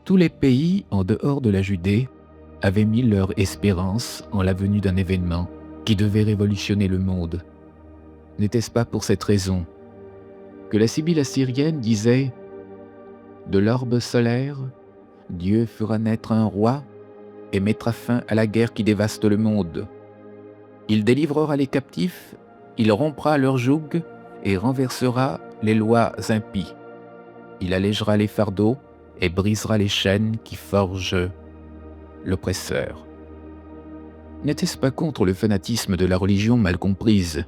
Tous les pays en dehors de la Judée avaient mis leur espérance en la venue d'un événement qui devait révolutionner le monde. N'était-ce pas pour cette raison que la Sibylle assyrienne disait « De l'orbe solaire, Dieu fera naître un roi et mettra fin à la guerre qui dévaste le monde. Il délivrera les captifs, il rompra leur joug et renversera les lois impies. Il allégera les fardeaux et brisera les chaînes qui forgent l'oppresseur. » N'était-ce pas contre le fanatisme de la religion mal comprise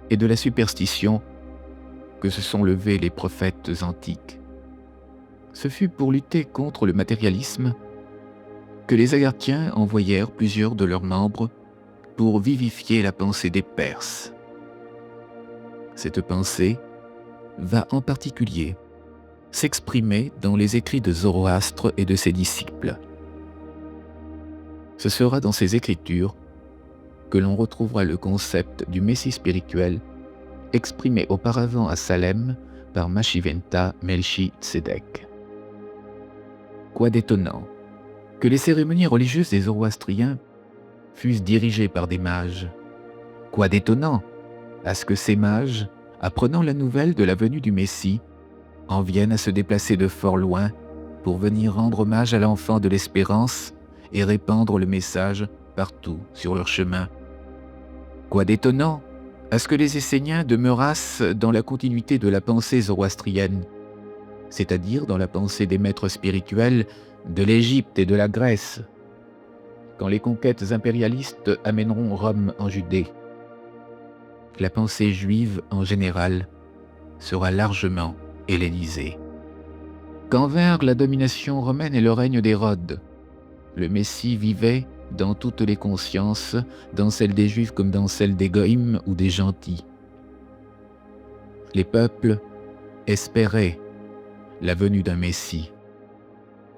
et de la superstition que se sont levés les prophètes antiques? Ce fut pour lutter contre le matérialisme que les Agarthiens envoyèrent plusieurs de leurs membres pour vivifier la pensée des Perses. Cette pensée va en particulier s'exprimer dans les écrits de Zoroastre et de ses disciples. Ce sera dans ces écritures que l'on retrouvera le concept du Messie spirituel exprimé auparavant à Salem par Mashiventa Melchi-Tzedek. Quoi d'étonnant que les cérémonies religieuses des Zoroastriens fussent dirigées par des mages. Quoi d'étonnant à ce que ces mages, apprenant la nouvelle de la venue du Messie, en viennent à se déplacer de fort loin pour venir rendre hommage à l'enfant de l'espérance et répandre le message partout sur leur chemin. Quoi d'étonnant à ce que les Esséniens demeurassent dans la continuité de la pensée zoroastrienne, c'est-à-dire dans la pensée des maîtres spirituels de l'Égypte et de la Grèce, quand les conquêtes impérialistes amèneront Rome en Judée. La pensée juive en général sera largement hellénisée. Quand vinrent la domination romaine et le règne d'Hérode, le Messie vivait dans toutes les consciences, dans celle des Juifs comme dans celle des Goïms ou des gentils. Les peuples espéraient la venue d'un Messie.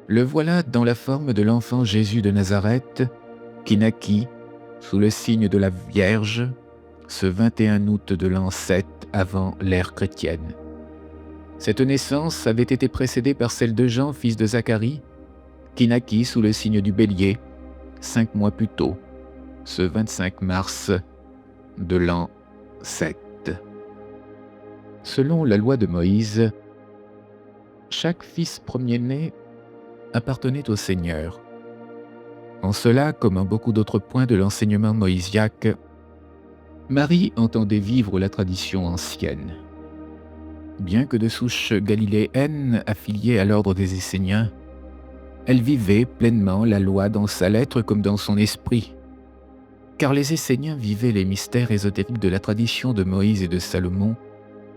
Le voilà dans la forme de l'enfant Jésus de Nazareth, qui naquit sous le signe de la Vierge ce 21 août de l'an 7 avant l'ère chrétienne. Cette naissance avait été précédée par celle de Jean, fils de Zacharie, qui naquit sous le signe du Bélier 5 mois plus tôt, ce 25 mars de l'an 7. Selon la loi de Moïse, chaque fils premier-né appartenait au Seigneur. En cela, comme en beaucoup d'autres points de l'enseignement moïsiaque, Marie entendait vivre la tradition ancienne. Bien que de souche galiléenne affiliée à l'ordre des Esséniens, elle vivait pleinement la loi dans sa lettre comme dans son esprit, car les Esséniens vivaient les mystères ésotériques de la tradition de Moïse et de Salomon,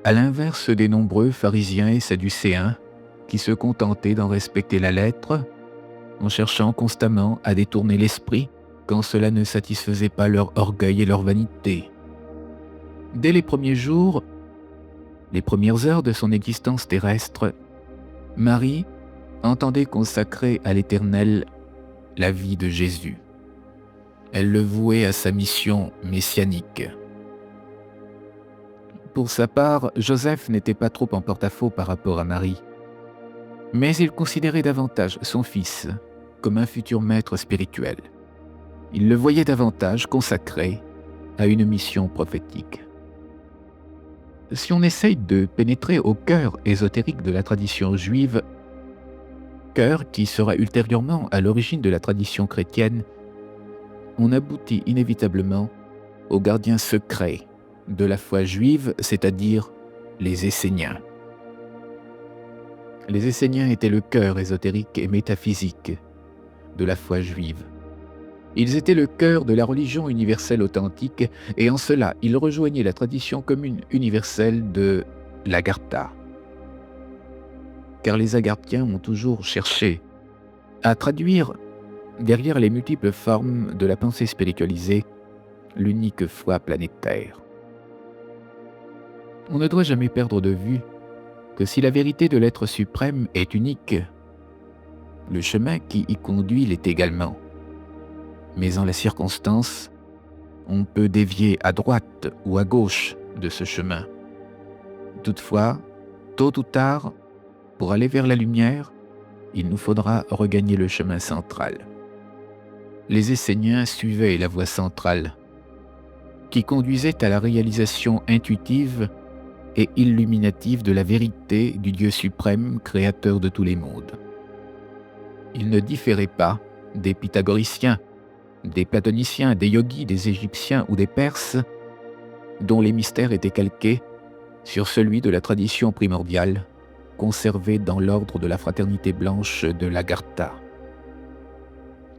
à l'inverse des nombreux pharisiens et sadducéens qui se contentaient d'en respecter la lettre, en cherchant constamment à détourner l'esprit quand cela ne satisfaisait pas leur orgueil et leur vanité. Dès les premiers jours, les premières heures de son existence terrestre, Marie entendait consacrer à l'Éternel la vie de Jésus. Elle le vouait à sa mission messianique. Pour sa part, Joseph n'était pas trop en porte-à-faux par rapport à Marie, mais il considérait davantage son fils comme un futur maître spirituel. Il le voyait davantage consacré à une mission prophétique. Si on essaye de pénétrer au cœur ésotérique de la tradition juive, cœur qui sera ultérieurement à l'origine de la tradition chrétienne, on aboutit inévitablement au gardien secret de la foi juive, c'est-à-dire les Esséniens. Les Esséniens étaient le cœur ésotérique et métaphysique de la foi juive. Ils étaient le cœur de la religion universelle authentique et en cela, ils rejoignaient la tradition commune universelle de l'Agartha. Car les Agarthiens ont toujours cherché à traduire, derrière les multiples formes de la pensée spiritualisée, l'unique foi planétaire. On ne doit jamais perdre de vue que si la vérité de l'être suprême est unique, Le chemin qui y conduit l'est également. Mais en la circonstance, on peut dévier à droite ou à gauche de ce chemin. Toutefois, tôt ou tard, pour aller vers la lumière, il nous faudra regagner le chemin central. Les Esséniens suivaient la voie centrale, qui conduisait à la réalisation intuitive et illuminative de la vérité du Dieu suprême, créateur de tous les mondes. Ils ne différaient pas des pythagoriciens, des platoniciens, des yogis, des Égyptiens ou des Perses, dont les mystères étaient calqués sur celui de la tradition primordiale, conservée dans l'ordre de la fraternité blanche de l'Agartha.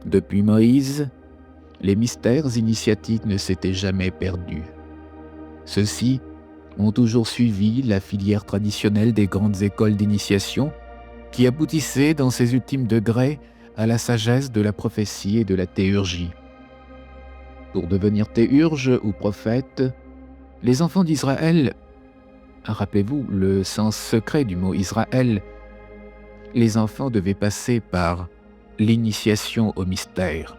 Depuis Moïse, les mystères initiatiques ne s'étaient jamais perdus. Ceux-ci ont toujours suivi la filière traditionnelle des grandes écoles d'initiation qui aboutissaient dans ses ultimes degrés à la sagesse de la prophétie et de la théurgie. Pour devenir théurge ou prophète, les enfants d'Israël, rappelez-vous le sens secret du mot Israël, les enfants devaient passer par l'initiation au mystère.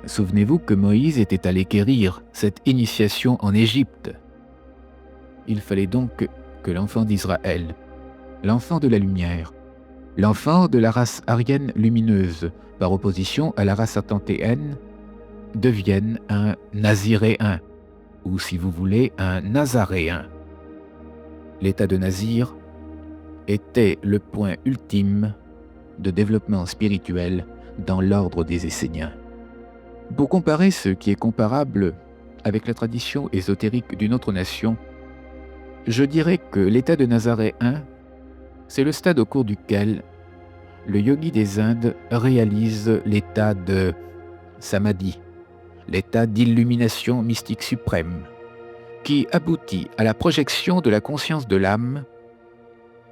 Souvenez-vous que Moïse était allé quérir cette initiation en Égypte. Il fallait donc que l'enfant d'Israël, l'enfant de la lumière, l'enfant de la race aryenne lumineuse, par opposition à la race atlantéenne, devienne un naziréen, ou si vous voulez, un nazaréen. L'état de nazir était le point ultime de développement spirituel dans l'ordre des Esséniens. Pour comparer ce qui est comparable avec la tradition ésotérique d'une autre nation, je dirais que l'état de nazaréen, c'est le stade au cours duquel le yogi des Indes réalise l'état de samadhi, l'état d'illumination mystique suprême, qui aboutit à la projection de la conscience de l'âme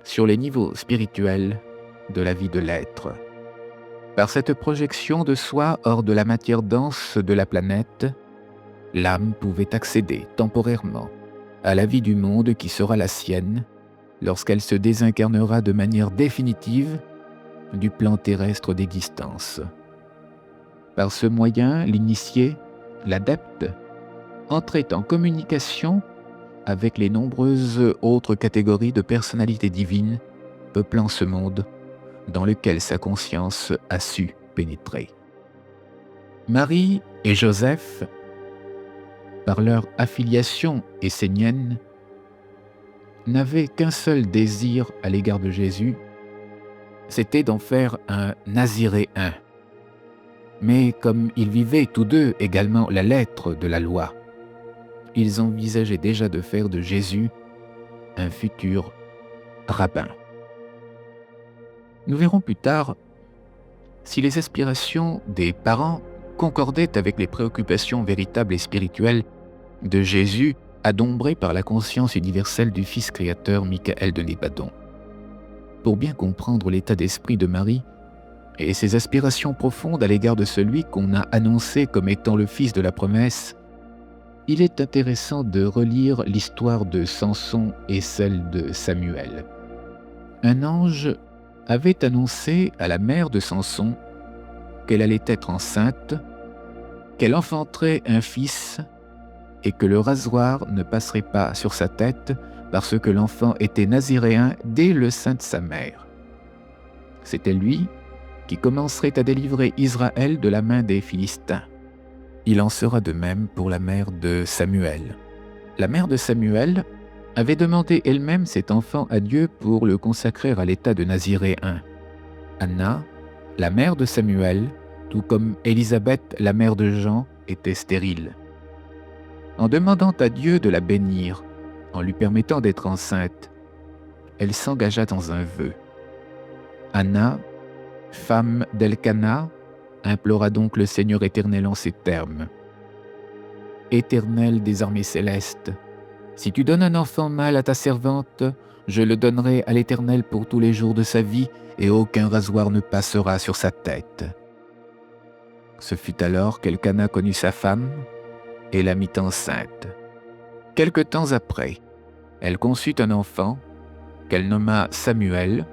sur les niveaux spirituels de la vie de l'être. Par cette projection de soi hors de la matière dense de la planète, l'âme pouvait accéder temporairement à la vie du monde qui sera la sienne lorsqu'elle se désincarnera de manière définitive du plan terrestre d'existence. Par ce moyen, l'initié, l'adepte, entrait en communication avec les nombreuses autres catégories de personnalités divines peuplant ce monde dans lequel sa conscience a su pénétrer. Marie et Joseph, par leur affiliation essénienne, n'avaient qu'un seul désir à l'égard de Jésus, c'était d'en faire un naziréen. Mais comme ils vivaient tous deux également la lettre de la loi, ils envisageaient déjà de faire de Jésus un futur rabbin. Nous verrons plus tard si les aspirations des parents concordaient avec les préoccupations véritables et spirituelles de Jésus, adombrées par la conscience universelle du Fils créateur Michael de Nébadon. Pour bien comprendre l'état d'esprit de Marie et ses aspirations profondes à l'égard de celui qu'on a annoncé comme étant le Fils de la promesse, il est intéressant de relire l'histoire de Samson et celle de Samuel. Un ange avait annoncé à la mère de Samson qu'elle allait être enceinte, qu'elle enfanterait un fils et que le rasoir ne passerait pas sur sa tête parce que l'enfant était naziréen dès le sein de sa mère. C'était lui qui commencerait à délivrer Israël de la main des Philistins. Il en sera de même pour la mère de Samuel. La mère de Samuel avait demandé elle-même cet enfant à Dieu pour le consacrer à l'état de naziréen. Anna, la mère de Samuel, tout comme Élisabeth, la mère de Jean, était stérile. En demandant à Dieu de la bénir, en lui permettant d'être enceinte, elle s'engagea dans un vœu. Anna, femme d'Elkana, implora donc le Seigneur éternel en ces termes. « Éternel des armées célestes, si tu donnes un enfant mâle à ta servante, je le donnerai à l'Éternel pour tous les jours de sa vie, et aucun rasoir ne passera sur sa tête. » Ce fut alors qu'Elkana connut sa femme et la mit enceinte. Quelque temps après, elle conçut un enfant qu'elle nomma Samuel.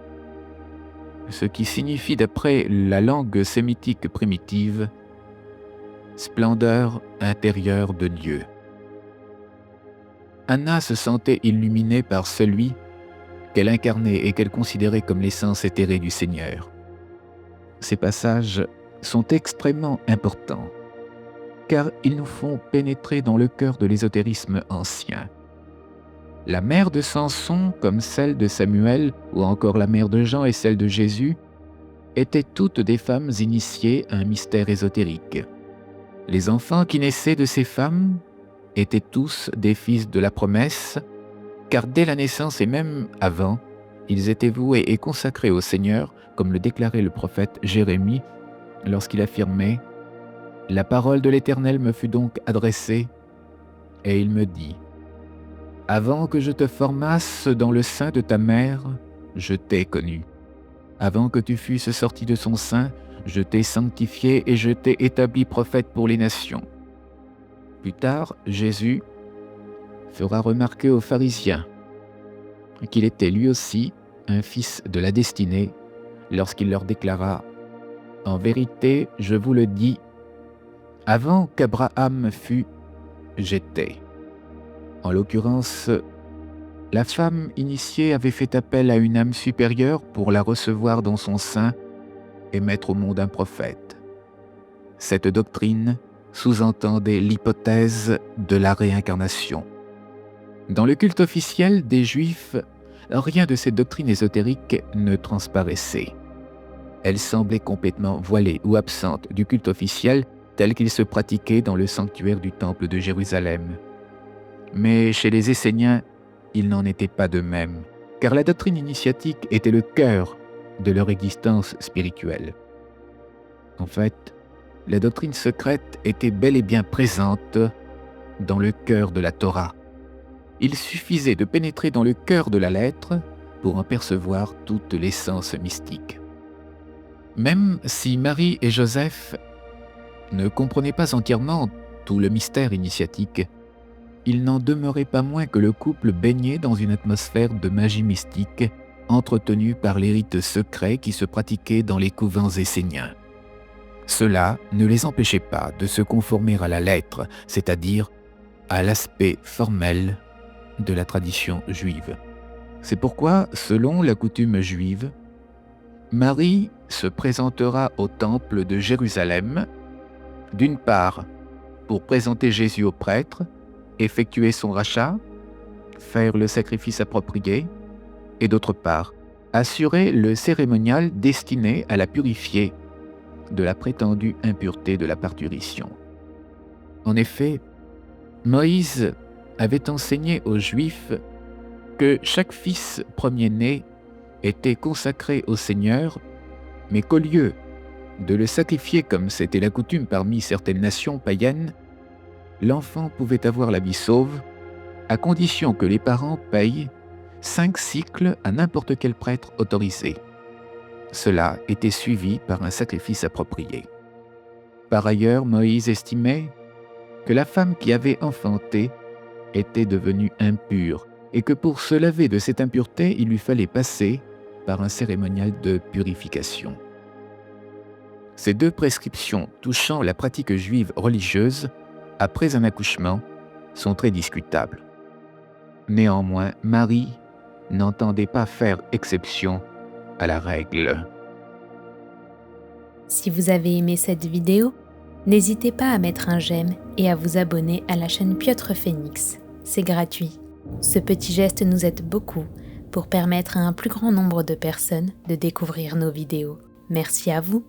ce qui signifie d'après la langue sémitique primitive « splendeur intérieure de Dieu ». Anna se sentait illuminée par celui qu'elle incarnait et qu'elle considérait comme l'essence éthérée du Seigneur. Ces passages sont extrêmement importants, car ils nous font pénétrer dans le cœur de l'ésotérisme ancien. La mère de Samson, comme celle de Samuel, ou encore la mère de Jean et celle de Jésus, étaient toutes des femmes initiées à un mystère ésotérique. Les enfants qui naissaient de ces femmes étaient tous des fils de la promesse, car dès la naissance et même avant, ils étaient voués et consacrés au Seigneur, comme le déclarait le prophète Jérémie lorsqu'il affirmait « La parole de l'Éternel me fut donc adressée, et il me dit « Avant que je te formasse dans le sein de ta mère, je t'ai connu. Avant que tu fusses sorti de son sein, je t'ai sanctifié et je t'ai établi prophète pour les nations. » Plus tard, Jésus fera remarquer aux pharisiens qu'il était lui aussi un fils de la destinée lorsqu'il leur déclara « En vérité, je vous le dis, avant qu'Abraham fût, j'étais. » En l'occurrence, la femme initiée avait fait appel à une âme supérieure pour la recevoir dans son sein et mettre au monde un prophète. Cette doctrine sous-entendait l'hypothèse de la réincarnation. Dans le culte officiel des Juifs, rien de cette doctrine ésotérique ne transparaissait. Elle semblait complètement voilée ou absente du culte officiel tel qu'il se pratiquait dans le sanctuaire du Temple de Jérusalem. Mais chez les Esséniens, il n'en était pas de même, car la doctrine initiatique était le cœur de leur existence spirituelle. En fait, la doctrine secrète était bel et bien présente dans le cœur de la Torah. Il suffisait de pénétrer dans le cœur de la lettre pour en percevoir toute l'essence mystique. Même si Marie et Joseph ne comprenaient pas entièrement tout le mystère initiatique, il n'en demeurait pas moins que le couple baignait dans une atmosphère de magie mystique entretenue par les rites secrets qui se pratiquaient dans les couvents esséniens. Cela ne les empêchait pas de se conformer à la lettre, c'est-à-dire à l'aspect formel de la tradition juive. C'est pourquoi, selon la coutume juive, Marie se présentera au temple de Jérusalem, d'une part pour présenter Jésus au prêtre, effectuer son rachat, faire le sacrifice approprié, et d'autre part, assurer le cérémonial destiné à la purifier de la prétendue impureté de la parturition. En effet, Moïse avait enseigné aux Juifs que chaque fils premier-né était consacré au Seigneur, mais qu'au lieu de le sacrifier comme c'était la coutume parmi certaines nations païennes, l'enfant pouvait avoir l'habit sauve, à condition que les parents payent 5 cycles à n'importe quel prêtre autorisé. Cela était suivi par un sacrifice approprié. Par ailleurs, Moïse estimait que la femme qui avait enfanté était devenue impure et que pour se laver de cette impureté, il lui fallait passer par un cérémonial de purification. Ces 2 prescriptions touchant la pratique juive religieuse après un accouchement sont très discutables. Néanmoins, Marie n'entendait pas faire exception à la règle. Si vous avez aimé cette vidéo, n'hésitez pas à mettre un j'aime et à vous abonner à la chaîne Piotr Phoenix. C'est gratuit. Ce petit geste nous aide beaucoup pour permettre à un plus grand nombre de personnes de découvrir nos vidéos. Merci à vous.